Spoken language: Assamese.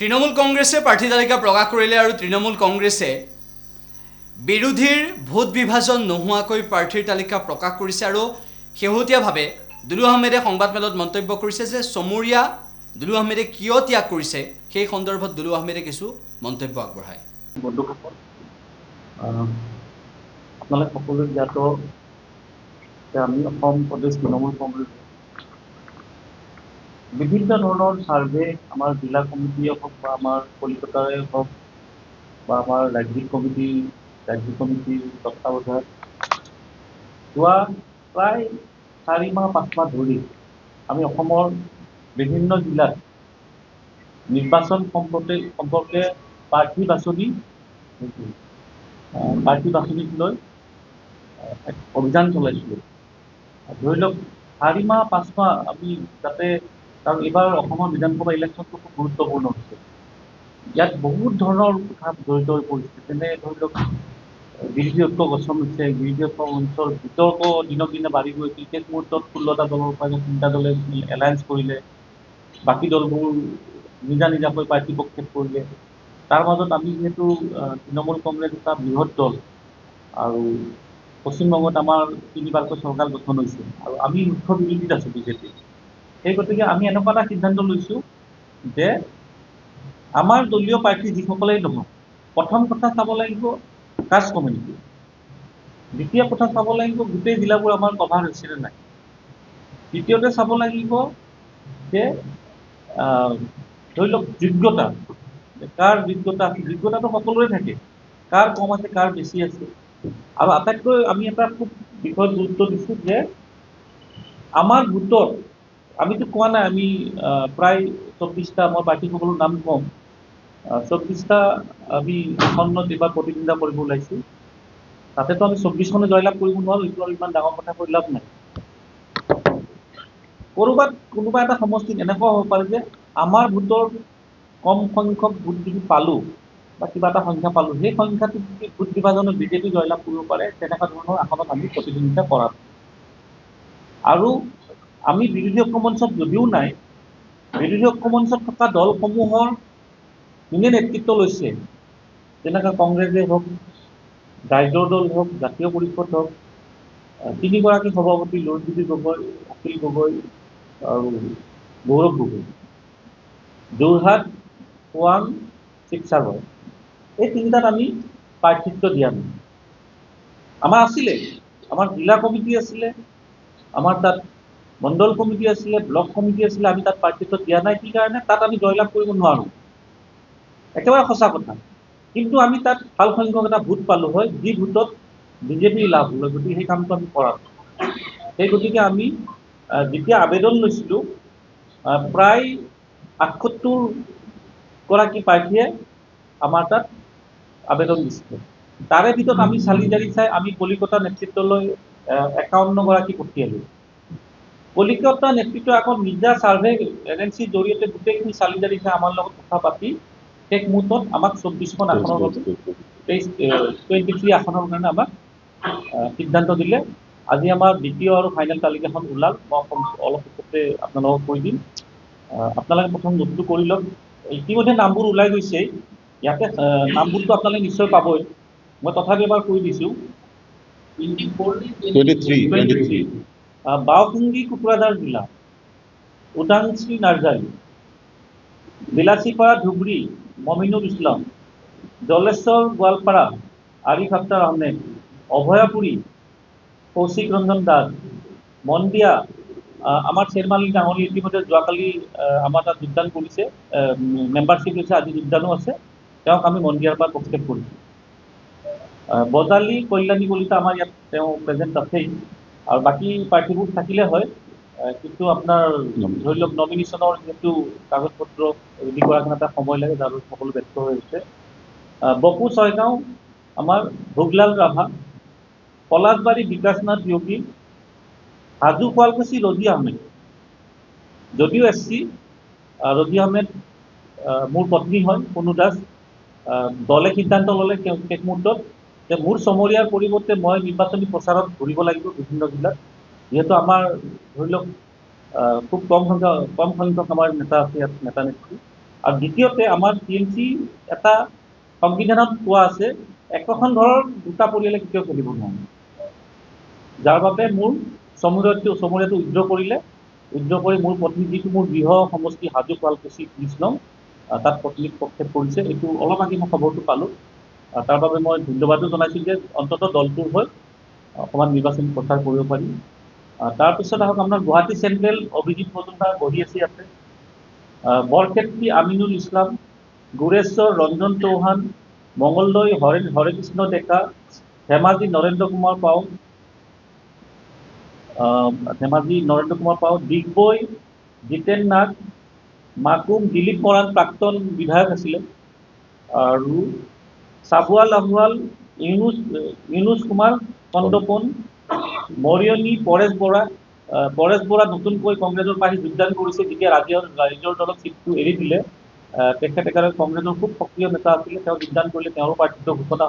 তৃণমূল কংগ্ৰেছে প্ৰাৰ্থী তালিকা প্ৰকাশ কৰিলে আৰু তৃণমূল কংগ্ৰেছে বিৰোধীৰ ভোট বিভাজন নোহোৱাকৈ প্ৰাৰ্থীৰ তালিকা প্ৰকাশ কৰিছে আৰু শেহতীয়াভাৱে দুলু আহমেদে সংবাদমেলত মন্তব্য কৰিছে যে চমুৰীয়া দুলু আহমেদে কিয় ত্যাগ কৰিছে সেই সন্দৰ্ভত দুলু আহমেদে কিছু মন্তব্য আগবঢ়ায়। বন্ধুসকল, আপোনালোক সকলোৱে জ্ঞাত যে আমি অসম প্ৰদেশ তৃণমূল কংগ্ৰেছ বিভিন্ন ধৰণৰ ছাৰ্ভে আমাৰ জিলা কমিটিয়ে হওক বা আমাৰ কলিকতাৰে হওক বা আমাৰ ৰাজ্যিক কমিটিৰ তত্ত্বাৱধানত যোৱা প্ৰায় 4 মাহ 5 মাহ ধৰি আমি অসমৰ বিভিন্ন জিলাত নিৰ্বাচন সম্পৰ্কে প্ৰাৰ্থী বাছনিক লৈ এক অভিযান চলাইছিলোঁ। ধৰি লওক 4 মাহ 5 মাহ আমি যাতে, কাৰণ এইবাৰ অসমৰ বিধানসভা ইলেকশ্যনটো খুব গুৰুত্বপূৰ্ণ হৈছে। ইয়াত বহুত ধৰণৰ কথা জড়িত হৈ পৰিছে। যেনে ধৰি লওক বিৰোধী ঐক্য গঠন হৈছে, বিৰোধী ঐক্য মঞ্চৰ বিতৰ্ক দিনক দিনে বাঢ়ি গৈছিল। শেষ মুহূৰ্তত 16টা দলৰ পৰা 3টা দলে এলায়েন্স কৰিলে, বাকী দলবোৰ নিজা নিজাকৈ প্ৰাৰ্থী প্ৰক্ষেপ কৰিলে। তাৰ মাজত আমি যিহেতু তৃণমূল কংগ্ৰেছ এটা বৃহৎ দল আৰু পশ্চিমবংগত আমাৰ 3বাৰকৈ চৰকাৰ গঠন হৈছে আৰু আমি মুখ্য বিৰোধীত আছোঁ বিজেপি। সেই গতিকে আমি এনেকুৱা এটা সিদ্ধান্ত লৈছোঁ যে আমাৰ দলীয় প্ৰাৰ্থী যিসকলেই নহওক, প্ৰথম কথা চাব লাগিব কাষ্ট কমিউনিটি, দ্বিতীয় কথা চাব লাগিব গোটেই জিলাবোৰ আমাৰ কভাৰ হৈছে নে নাই, তৃতীয়তে চাব লাগিব যে ধৰি লওক যোগ্যতা, কাৰ যোগ্যতাটো সকলোৰে থাকে, কাৰ কম আছে কাৰ বেছি আছে। আৰু আটাইতকৈ আমি এটা খুব বিষয়ত গুৰুত্ব দিছোঁ যে আমাৰ ভোটৰ, আমিতো কোৱা নাই আমি প্ৰায় 24টা, মই প্ৰাৰ্থীসকলৰ নাম কম, 24টা আমি আসনত এইবাৰ প্ৰতিদ্বন্দ্বিতা কৰিব ওলাইছোঁ। তাতেতো আমি 24খনে জয়লাভ কৰিব নোৱাৰোঁ, এইটো আৰু ইমান ডাঙৰ কথা কৈ লাভ নাই। ক'ৰবাত কোনোবা এটা সমষ্টিত এনেকুৱা হ'ব পাৰে যে আমাৰ ভোটৰ কম সংখ্যক ভোট যদি পালোঁ বা কিবা এটা সংখ্যা পালোঁ, সেই সংখ্যাটো যদি ভোট বিভাজনত বিজেপি জয়লাভ কৰিব পাৰে, তেনেকুৱা ধৰণৰ আসনত আমি প্ৰতিদ্বন্দ্বিতা কৰা। আৰু আমি বিৰোধী ঐক্য মঞ্চত যদিও নাই, বিৰোধী ঐক্য মঞ্চত থকা দলসমূহৰ যোনে নেতৃত্ব লৈছে, যেনেকৈ কংগ্ৰেছে হওক, ৰাইজৰ দল হওক, জাতীয় পৰিষদ হওক, 3গৰাকী সভাপতি লুৰিণজ্যোতি গগৈ, অখিল গগৈ আৰু গৌৰৱ গগৈ, যোৰহাট, খোৱাং, শিৱসাগৰ, এই 3টাত আমি প্ৰাৰ্থিত্ব দিয়া নাই। আমাৰ আছিলে, আমাৰ জিলা কমিটি আছিলে, আমাৰ তাত মণ্ডল কমিটি আছিলে, ব্লক কমিটি আছিলে, আমি তাত প্ৰাৰ্থিত্ব দিয়া নাই। কি কাৰণে? তাত আমি জয়লাভ কৰিব নোৱাৰোঁ, একেবাৰে সঁচা কথা। কিন্তু আমি তাত ভাল সংখ্যক এটা ভোট পালোঁ হয়, যি ভোটত বিজেপি লাভ হ'ল। গতিকে সেই কামটো আমি কৰা। সেই গতিকে আমি যেতিয়া আবেদন লৈছিলোঁ, প্ৰায় 78গৰাকী প্ৰাৰ্থীয়ে আমাৰ তাত আবেদন দিছিলে। তাৰে ভিতৰত আমি চালি জাৰি চাই আমি কলিকতা নেতৃত্বলৈ 51গৰাকী পঠিয়ালোঁ। কলিকতা নেতৃত্ব আকৌ নিজা ছাৰ্ভে এজেঞ্চিৰ জৰিয়তে গোটেইখিনি চালি জাৰি চাই আমাৰ লগত কথা পাতি শেষ মুহূৰ্তত আমাক 24খন আসনৰ বাবে 23 আসনৰ কাৰণে আমাক সিদ্ধান্ত দিলে। আজি আমাৰ দ্বিতীয় আৰু ফাইনেল তালিকাখন ওলাল, মই অলপ পিছতে আপোনালোকক কৈ দিম। আপোনালোকে প্ৰথম নোটটো কৰি লওক। ইতিমধ্যে নামবোৰ ওলাই গৈছে, ইয়াতে নামবোৰটো আপোনালোকে নিশ্চয় পাবই, মই তথাপি এবাৰ কৈ দিছোঁ। 23 বাওকুংগী কোকৰাঝাৰ জিলা, উদাংশী নাৰ্জাৰী, বিলাসীপাৰা ধুবুৰী মমিনুল ইছলাম, জলেশ্বৰ গোৱালপাৰা আৰিফ আখতাৰ আহমেদ, অভয়াপুৰী কৌশিক ৰঞ্জন দাস, মন্দিয়া আমাৰ চেৰমালি ডাঙৰী ইতিমধ্যে যোৱাকালি আমাৰ তাত যোগদান কৰিছে, মেম্বাৰশ্বিপ লৈছে, আজি যোগদানো আছে, তেওঁক আমি মন্দিয়াৰ পৰা প্ৰক্ষেপ কৰিছোঁ। বজালী কল্যাণী কলিতা আমাৰ ইয়াত তেওঁ প্ৰেজেণ্ট আছেই, আৰু বাকী প্ৰাৰ্থীবোৰ থাকিলে হয়, কিন্তু আপোনাৰ ধৰি লওক নমিনেশ্যনৰ যিহেতু কাগজ পত্ৰ ৰেডি কৰাৰ কাৰণে এটা সময় লাগে, যাৰ সকলো ব্যস্ত হৈ আছে। বপু ছয়গাঁও আমাৰ ভোগলাল ৰাভা, পলাশবাৰী বিকাশনাথ যোগী, হাজো শুৱালকুছি ৰজি আহমেদ, যদিও SC, ৰজি আহমেদ মোৰ পত্নী হয় পুনু দাস। দলে সিদ্ধান্ত ল'লে শেষ মুহূৰ্তত যে মোৰ চমৰীয়াৰ পৰিৱৰ্তে মই নিৰ্বাচনী প্ৰচাৰত ঘূৰিব লাগিব বিভিন্ন জিলাত, যিহেতু আমাৰ ধৰি লওক খুব কম সংখ্যক আমাৰ নেতা আছে ইয়াত, নেতা নেত্ৰী, আৰু দ্বিতীয়তে আমাৰ TMC এটা সংবিধানত কোৱা আছে একোখন ঘৰৰ দুটা পৰিয়ালে কেতিয়াও চলিব নোৱাৰে, যাৰ বাবে মোৰ চমুৰীয়াটো উইথড্ৰ কৰিলে, উইথড্ৰ কৰি মোৰ পত্নী যিটো মোৰ গৃহ সমষ্টি হাজো শুৱালকুছি 30 নং তাত পত্নীক প্ৰক্ষেপ কৰিছে। এইটো অলপ আগি মই খবৰটো পালোঁ। তাৰ বাবে মই ধন্যবাদো জনাইছোঁ যে অন্ততঃ দলটোৰ হৈ অকণমান নিৰ্বাচনী প্ৰচাৰ কৰিব পাৰি। তাৰপিছত আহক আপোনাৰ গুৱাহাটী চেণ্ট্ৰেল অভিজিৎ মজুমদাৰ বহি আছে ইয়াতে, বৰক্ষেত্ৰী আমিনুল ইছলাম, গোৰেশ্বৰ ৰঞ্জন চৌহান, মঙলদৈ হৰেকৃষ্ণ ডেকা, ধেমাজি নৰেন্দ্ৰ কুমাৰ পাউ, ডিগবৈ জিতেন নাথ, মাকুম দিলীপ মৰাণ প্ৰাক্তন বিধায়ক আছিলে, আৰু চাবুৱাল আহৱাল, ইউনুছ কুমাৰ কন্দপন, মৰিয়নী পৰেশ বৰা নতুনকৈ কংগ্ৰেছৰ পৰা আহি যোগদান কৰিছে। যেতিয়া ৰাইজৰ দলত চিটটো এৰি দিলে, তেখেত একেবাৰে কংগ্ৰেছৰ খুব সক্ৰিয় নেতা আছিলে, তেওঁ যোগদান কৰিলে, তেওঁৰো প্ৰাৰ্থিত্ব ঘোষণা